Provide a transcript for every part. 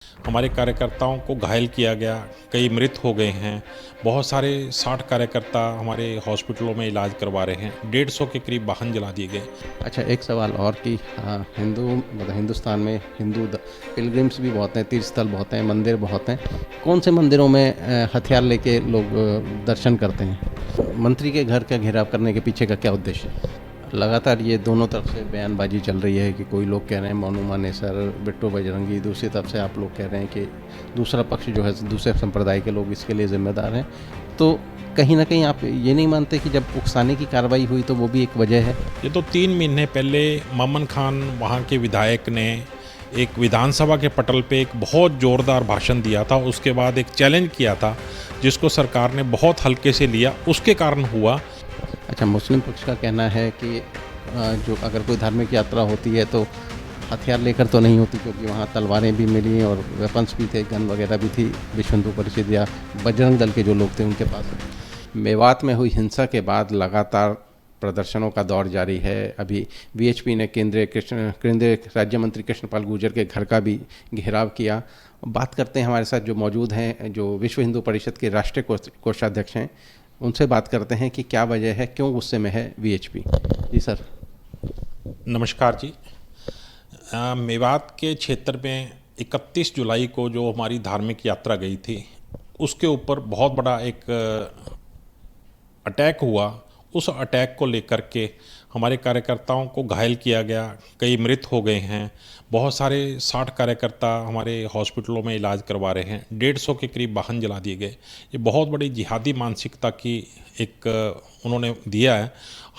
हमारे कार्यकर्ताओं को घायल किया गया, कई मृत हो गए हैं। बहुत सारे 60 कार्यकर्ता हमारे हॉस्पिटलों में इलाज करवा रहे हैं। 150 के करीब वाहन जला दिए गए। अच्छा, एक सवाल और कि हिंदू मतलब हिंदुस्तान में पिलग्रिम्स भी बहुत हैं, तीर्थ स्थल बहुत हैं, मंदिर बहुत हैं। कौन से मंदिरों में हथियार लेके लोग दर्शन करते हैं? मंत्री के घर का घेराव करने के पीछे का क्या उद्देश्य है? लगातार ये दोनों तरफ से बयानबाजी चल रही है कि कोई लोग कह रहे हैं मोनू मानेसर, बिट्टू बजरंगी, दूसरी तरफ से आप लोग कह रहे हैं कि दूसरा पक्ष जो है दूसरे संप्रदाय के लोग इसके लिए जिम्मेदार हैं। तो कहीं ना कहीं आप ये नहीं मानते कि जब उकसाने की कार्रवाई हुई तो वो भी एक वजह है? ये तो 3 महीने पहले मामन खान वहाँ के विधायक ने एक विधानसभा के पटल पे एक बहुत ज़ोरदार भाषण दिया था। उसके बाद एक चैलेंज किया था जिसको सरकार ने बहुत हल्के से लिया, उसके कारण हुआ। अच्छा, मुस्लिम पक्ष का कहना है कि जो अगर कोई धार्मिक यात्रा होती है तो हथियार लेकर तो नहीं होती, क्योंकि वहाँ तलवारें भी मिली और वेपन्स भी थे, गन वगैरह भी थी। विश्व हिंदू परिषद या बजरंग दल के जो लोग थे उनके पास। मेवात में हुई हिंसा के बाद लगातार प्रदर्शनों का दौर जारी है। अभी वीएचपी ने केंद्रीय राज्य मंत्री कृष्णपाल गुर्जर के घर का भी घेराव किया। बात करते हैं, हमारे साथ जो मौजूद हैं, जो विश्व हिंदू परिषद के राष्ट्रीय कोषाध्यक्ष हैं, उनसे बात करते हैं कि क्या वजह है, क्यों गुस्से में है वीएचपी। जी सर। नमस्कार जी। मेवात के क्षेत्र में 31 जुलाई को जो हमारी धार्मिक यात्रा गई थी, उसके ऊपर बहुत बड़ा एक अटैक हुआ। उस अटैक को लेकर के हमारे कार्यकर्ताओं को घायल किया गया, कई मृत हो गए हैं। बहुत सारे 60 कार्यकर्ता हमारे हॉस्पिटलों में इलाज करवा रहे हैं। 150 के करीब वाहन जला दिए गए। ये बहुत बड़ी जिहादी मानसिकता की एक उन्होंने दिया है।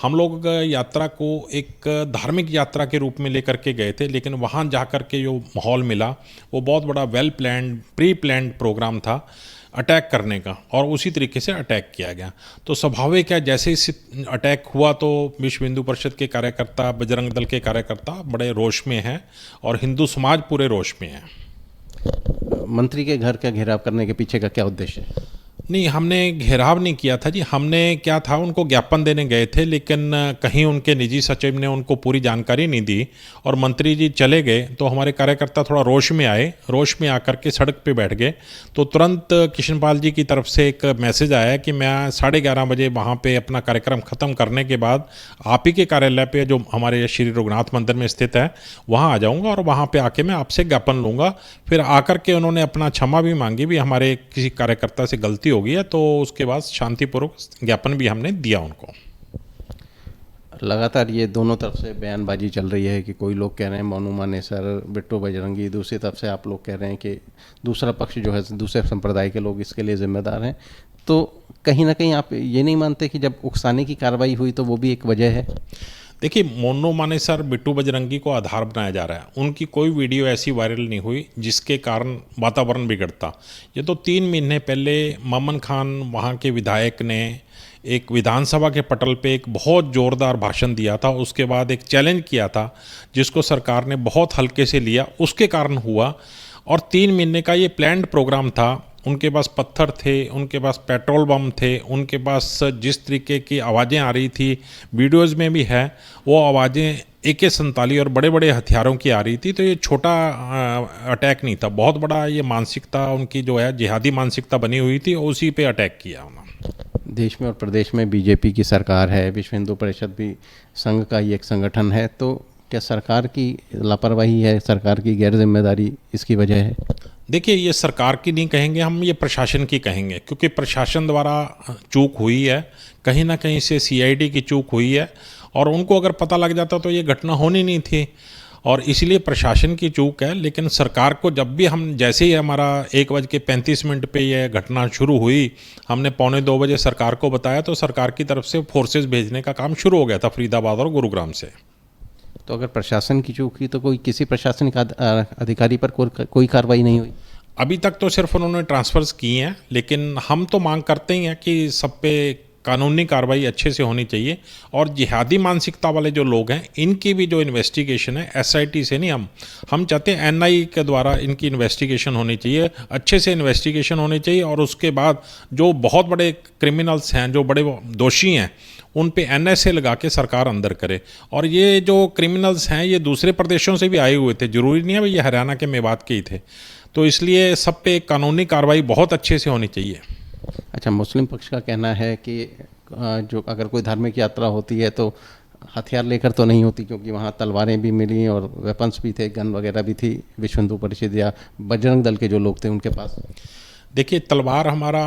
हम लोग यात्रा को एक धार्मिक यात्रा के रूप में लेकर के गए थे, लेकिन वहाँ जा कर के जो माहौल मिला वो बहुत बड़ा well planned, pre planned programme था अटैक करने का, और उसी तरीके से अटैक किया गया। तो स्वाभाविक है, जैसे ही अटैक हुआ तो विश्व हिंदू परिषद के कार्यकर्ता, बजरंग दल के कार्यकर्ता बड़े रोष में हैं और हिंदू समाज पूरे रोष में है। मंत्री के घर का घेराव करने के पीछे का क्या उद्देश्य है? नहीं, हमने घेराव नहीं किया था जी। हमने क्या था, उनको ज्ञापन देने गए थे, लेकिन कहीं उनके निजी सचिव ने उनको पूरी जानकारी नहीं दी और मंत्री जी चले गए। तो हमारे कार्यकर्ता थोड़ा रोष में आए, रोष में आकर के सड़क पे बैठ गए। तो तुरंत कृष्णपाल जी की तरफ से एक मैसेज आया कि मैं 11:30 बजे वहाँ पे अपना कार्यक्रम ख़त्म करने के बाद आप ही के कार्यालय पे, जो हमारे श्री रघुनाथ मंदिर में स्थित है, वहाँ आ जाऊँगा और वहाँ पर आके मैं आपसे ज्ञापन लूँगा। फिर आकर के उन्होंने अपना क्षमा भी मांगी, भी हमारे किसी कार्यकर्ता से गलती हो गई है। तो उसके बाद शांतिपूर्वक ज्ञापन भी हमने दिया उनको। लगातार ये दोनों तरफ से बयानबाजी चल रही है कि कोई लोग कह रहे हैं मोनू मानेसर, बिट्टू बजरंगी, दूसरी तरफ से आप लोग कह रहे हैं कि दूसरा पक्ष जो है दूसरे संप्रदाय के लोग इसके लिए जिम्मेदार हैं। तो कहीं ना कहीं आप ये नहीं मानते कि जब उकसाने की कार्रवाई हुई तो वो भी एक वजह है? देखिए, मोनू मानेसर, बिट्टू बजरंगी को आधार बनाया जा रहा है। उनकी कोई वीडियो ऐसी वायरल नहीं हुई जिसके कारण वातावरण बिगड़ता। ये तो 3 महीने पहले मामन खान वहाँ के विधायक ने एक विधानसभा के पटल पे एक बहुत ज़ोरदार भाषण दिया था। उसके बाद एक चैलेंज किया था जिसको सरकार ने बहुत हल्के से लिया, उसके कारण हुआ। और 3 महीने का ये प्लान्ड प्रोग्राम था। उनके पास पत्थर थे, उनके पास पेट्रोल बम थे, उनके पास जिस तरीके की आवाज़ें आ रही थी, वीडियोज़ में भी है, वो आवाज़ें AK-47 और बड़े बड़े हथियारों की आ रही थी। तो ये छोटा अटैक नहीं था, बहुत बड़ा ये मानसिकता उनकी जो है जिहादी मानसिकता बनी हुई थी, उसी पे अटैक किया उन्होंने। देश में और प्रदेश में बीजेपी की सरकार है, विश्व हिंदू परिषद भी संघ का ही एक संगठन है। तो क्या सरकार की लापरवाही है, सरकार की गैर जिम्मेदारी इसकी वजह है? देखिए, ये सरकार की नहीं कहेंगे हम, ये प्रशासन की कहेंगे, क्योंकि प्रशासन द्वारा चूक हुई है। कहीं ना कहीं से CID की चूक हुई है और उनको अगर पता लग जाता तो ये घटना होनी नहीं थी, और इसलिए प्रशासन की चूक है। लेकिन सरकार को जब भी हम, जैसे ही हमारा 1:35 पे यह घटना शुरू हुई, हमने 1:45 बजे सरकार को बताया तो सरकार की तरफ से फोर्सेस भेजने का काम शुरू हो गया था फरीदाबाद और गुरुग्राम से। तो अगर प्रशासन की चूक हुई तो कोई किसी प्रशासनिक अधिकारी पर कोई कार्रवाई नहीं हुई? अभी तक तो सिर्फ उन्होंने ट्रांसफ़र्स किए हैं, लेकिन हम तो मांग करते ही हैं कि सब पे कानूनी कार्रवाई अच्छे से होनी चाहिए। और जिहादी मानसिकता वाले जो लोग हैं, इनकी भी जो इन्वेस्टिगेशन है SIT से नहीं, हम चाहते हैं NIA के द्वारा इनकी इन्वेस्टिगेशन होनी चाहिए, अच्छे से इन्वेस्टिगेशन होनी चाहिए। और उसके बाद जो बहुत बड़े क्रिमिनल्स हैं, जो बड़े दोषी हैं, उन पे NSA लगा के सरकार अंदर करे। और ये जो क्रिमिनल्स हैं ये दूसरे प्रदेशों से भी आए हुए थे, ज़रूरी नहीं है भाई ये हरियाणा के मेवात के ही थे। तो इसलिए सब पे कानूनी कार्रवाई बहुत अच्छे से होनी चाहिए। अच्छा, मुस्लिम पक्ष का कहना है कि जो अगर कोई धार्मिक यात्रा होती है तो हथियार लेकर तो नहीं होती, क्योंकि वहाँ तलवारें भी मिली और वेपन्स भी थे, गन वगैरह भी थी विश्व हिंदू परिषद या बजरंग दल के जो लोग थे उनके पास। देखिए, तलवार हमारा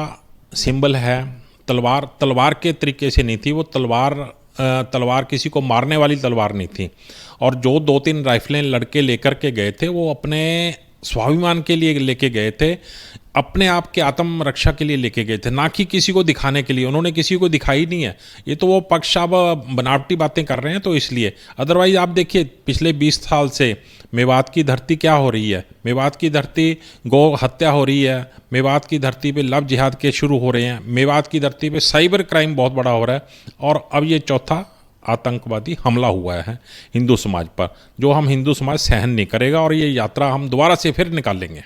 सिंबल है। तलवार तलवार के तरीके से नहीं थी वो तलवार किसी को मारने वाली तलवार नहीं थी। और जो 2-3 राइफलें लड़के लेकर के गए थे वो अपने स्वाभिमान के लिए लेके गए थे, अपने आप के आत्मरक्षा के लिए लेके गए थे, ना कि किसी को दिखाने के लिए। उन्होंने किसी को दिखाई नहीं है। ये तो वो पक्ष अब बनावटी बातें कर रहे हैं, तो इसलिए। अदरवाइज आप देखिए, पिछले 20 साल से मेवात की धरती क्या हो रही है। मेवात की धरती गौ हत्या हो रही है, मेवात की धरती पे लव जिहाद के शुरू हो रहे हैं, मेवात की धरती पे साइबर क्राइम बहुत बड़ा हो रहा है, और अब ये चौथा आतंकवादी हमला हुआ है हिंदू समाज पर, जो हम हिंदू समाज सहन नहीं करेगा, और ये यात्रा हम दोबारा से फिर निकालेंगे।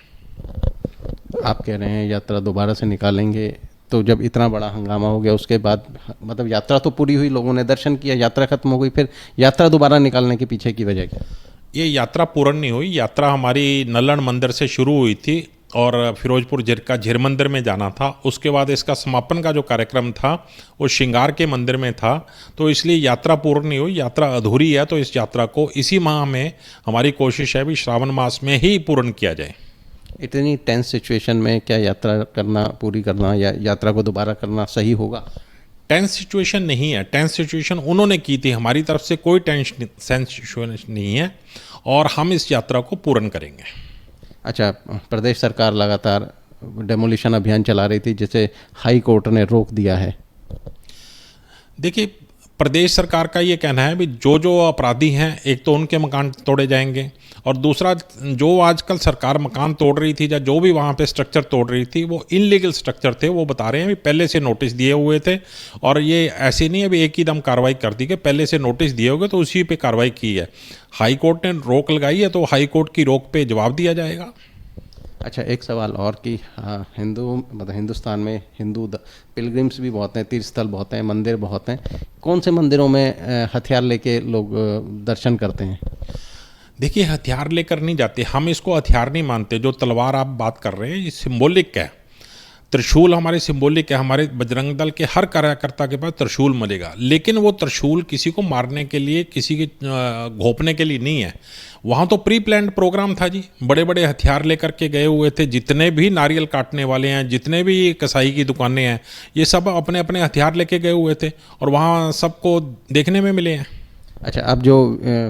आप कह रहे हैं यात्रा दोबारा से निकालेंगे, तो जब इतना बड़ा हंगामा हो गया उसके बाद, मतलब यात्रा तो पूरी हुई, लोगों ने दर्शन किया, यात्रा खत्म हो गई, फिर यात्रा दोबारा निकालने के पीछे की वजह क्या? ये यात्रा पूर्ण नहीं हुई। यात्रा हमारी नल्लड़ मंदिर से शुरू हुई थी और फिरोजपुर का झिर मंदिर में जाना था। उसके बाद इसका समापन का जो कार्यक्रम था वो श्रृंगार के मंदिर में था, तो इसलिए यात्रा पूर्ण नहीं हुई, यात्रा अधूरी है। तो इस यात्रा को इसी माह में हमारी कोशिश है भी श्रावण मास में ही पूर्ण किया जाए। इतनी टेंस सिचुएशन में क्या यात्रा करना, पूरी करना या यात्रा को दोबारा करना सही होगा? टेंस सिचुएशन नहीं है। टेंस सिचुएशन उन्होंने की थी, हमारी तरफ से कोई टेंस सिचुएशन नहीं है, और हम इस यात्रा को पूर्ण करेंगे। अच्छा, प्रदेश सरकार लगातार डेमोलिशन अभियान चला रही थी, जिसे हाई कोर्ट ने रोक दिया है। देखिए, प्रदेश सरकार का ये कहना है भी जो जो अपराधी हैं, एक तो उनके मकान तोड़े जाएंगे, और दूसरा जो आजकल सरकार मकान तोड़ रही थी या जो भी वहाँ पे स्ट्रक्चर तोड़ रही थी वो इनलीगल स्ट्रक्चर थे। वो बता रहे हैं भी पहले से नोटिस दिए हुए थे, और ये ऐसे नहीं है भी एक ही दम कार्रवाई कर दी, कि पहले से नोटिस दिए होंगे तो उसी पे कार्रवाई की है। हाई कोर्ट ने रोक लगाई है, तो हाई कोर्ट की रोक पे जवाब दिया जाएगा। अच्छा, एक सवाल और कि हिंदुस्तान में हिंदू पिलग्रिम्स भी बहुत हैं, तीर्थस्थल बहुत हैं, मंदिर बहुत हैं। कौन से मंदिरों में हथियार लेके लोग दर्शन करते हैं? देखिए, हथियार लेकर नहीं जाते, हम इसको हथियार नहीं मानते। जो तलवार आप बात कर रहे हैं ये सिंबॉलिक है। त्रिशूल हमारे सिंबॉलिक है। हमारे बजरंग दल के हर कार्यकर्ता के पास त्रिशूल मिलेगा, लेकिन वो त्रिशूल किसी को मारने के लिए, किसी के घोंपने के लिए नहीं है। वहाँ तो प्री प्लान्ड प्रोग्राम था जी। बड़े बड़े हथियार लेकर के गए हुए थे। जितने भी नारियल काटने वाले हैं, जितने भी कसाई की दुकानें हैं, ये सब अपने अपने हथियार लेके गए हुए थे, और वहाँ सबको देखने में मिले हैं। अच्छा, अब जो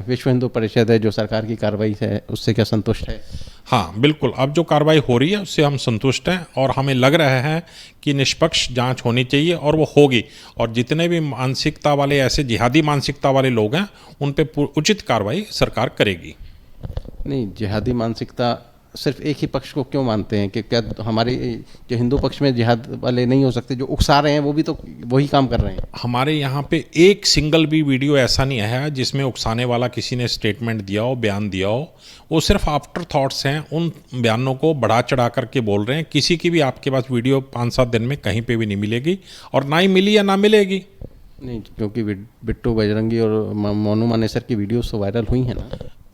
विश्व हिंदू परिषद है, जो सरकार की कार्रवाई है, उससे क्या संतुष्ट है? हाँ, बिल्कुल। अब जो कार्रवाई हो रही है उससे हम संतुष्ट हैं, और हमें लग रहा है कि निष्पक्ष जांच होनी चाहिए, और वो होगी। और जितने भी मानसिकता वाले, ऐसे जिहादी मानसिकता वाले लोग हैं, उन पे उचित कार्रवाई सरकार करेगी। नहीं, जिहादी मानसिकता सिर्फ एक ही पक्ष को क्यों मानते हैं? कि क्या हमारे जो हिंदू पक्ष में जिहाद वाले नहीं हो सकते? जो उकसा रहे हैं वो भी तो वही काम कर रहे हैं। हमारे यहाँ पे एक सिंगल भी वीडियो ऐसा नहीं आया है जिसमें उकसाने वाला किसी ने स्टेटमेंट दिया हो, बयान दिया हो। वो सिर्फ आफ्टर थॉट्स हैं, उन बयानों को बढ़ा चढ़ा करके बोल रहे हैं। किसी की भी आपके पास वीडियो 5-7 दिन में कहीं पे भी नहीं मिलेगी, और ना ही मिली या ना मिलेगी। नहीं, क्योंकि बिट्टू बजरंगी और मोनू मानेसर की वीडियोस तो वायरल हुई हैं ना।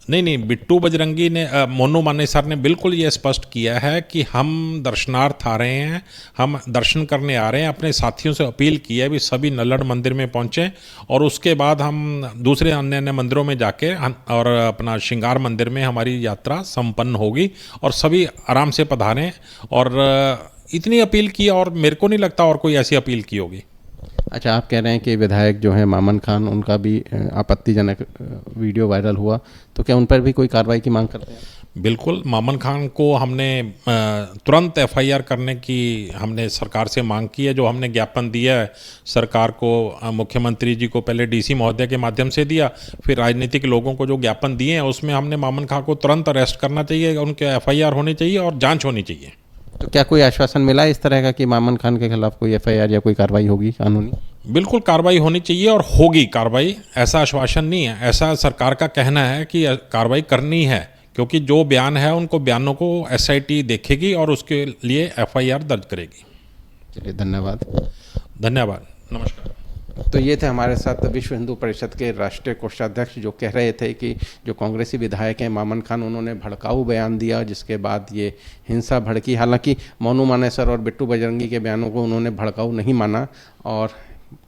नहीं, बिट्टू बजरंगी ने, मोनू मानेसर ने बिल्कुल ये स्पष्ट किया है कि हम दर्शनार्थ आ रहे हैं, हम दर्शन करने आ रहे हैं। अपने साथियों से अपील की है भी सभी नल्लड़ मंदिर में पहुंचें, और उसके बाद हम दूसरे अन्य अन्य मंदिरों में जाके और अपना श्रृंगार मंदिर में हमारी यात्रा संपन्न होगी, और सभी आराम से पधारें। और इतनी अपील की, और मेरे को नहीं लगता और कोई ऐसी अपील की होगी। अच्छा, आप कह रहे हैं कि विधायक जो हैं मामन खान, उनका भी आपत्तिजनक वीडियो वायरल हुआ, तो क्या उन पर भी कोई कार्रवाई की मांग करते हैं? बिल्कुल, मामन खान को हमने तुरंत एफआईआर करने की हमने सरकार से मांग की है। जो हमने ज्ञापन दिया है सरकार को, मुख्यमंत्री जी को पहले डीसी महोदय के माध्यम से दिया, फिर राजनीतिक लोगों को जो ज्ञापन दिए हैं उसमें हमने मामन खान को तुरंत अरेस्ट करना चाहिए, उनके एफआईआर होनी चाहिए और जाँच होनी चाहिए। तो क्या कोई आश्वासन मिला इस तरह का कि मामन खान के खिलाफ कोई एफआईआर या कोई कार्रवाई होगी कानूनी? बिल्कुल कार्रवाई होनी चाहिए और होगी कार्रवाई, ऐसा आश्वासन नहीं है। ऐसा सरकार का कहना है कि कार्रवाई करनी है, क्योंकि जो बयान है उनको बयानों को एसआईटी देखेगी और उसके लिए एफआईआर दर्ज करेगी। चलिए, धन्यवाद। धन्यवाद, नमस्कार। तो ये थे हमारे साथ विश्व हिंदू परिषद के राष्ट्रीय कोषाध्यक्ष, जो कह रहे थे कि जो कांग्रेसी विधायक हैं मामन खान, उन्होंने भड़काऊ बयान दिया, जिसके बाद ये हिंसा भड़की। हालांकि मोनू मानेसर और बिट्टू बजरंगी के बयानों को उन्होंने भड़काऊ नहीं माना और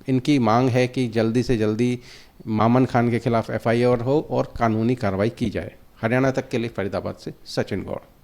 इनकी मांग है कि जल्दी से जल्दी मामन खान के खिलाफ FIR हो और कानूनी कार्रवाई की जाए। हरियाणा तक के लिए फरीदाबाद से सचिन गौड़।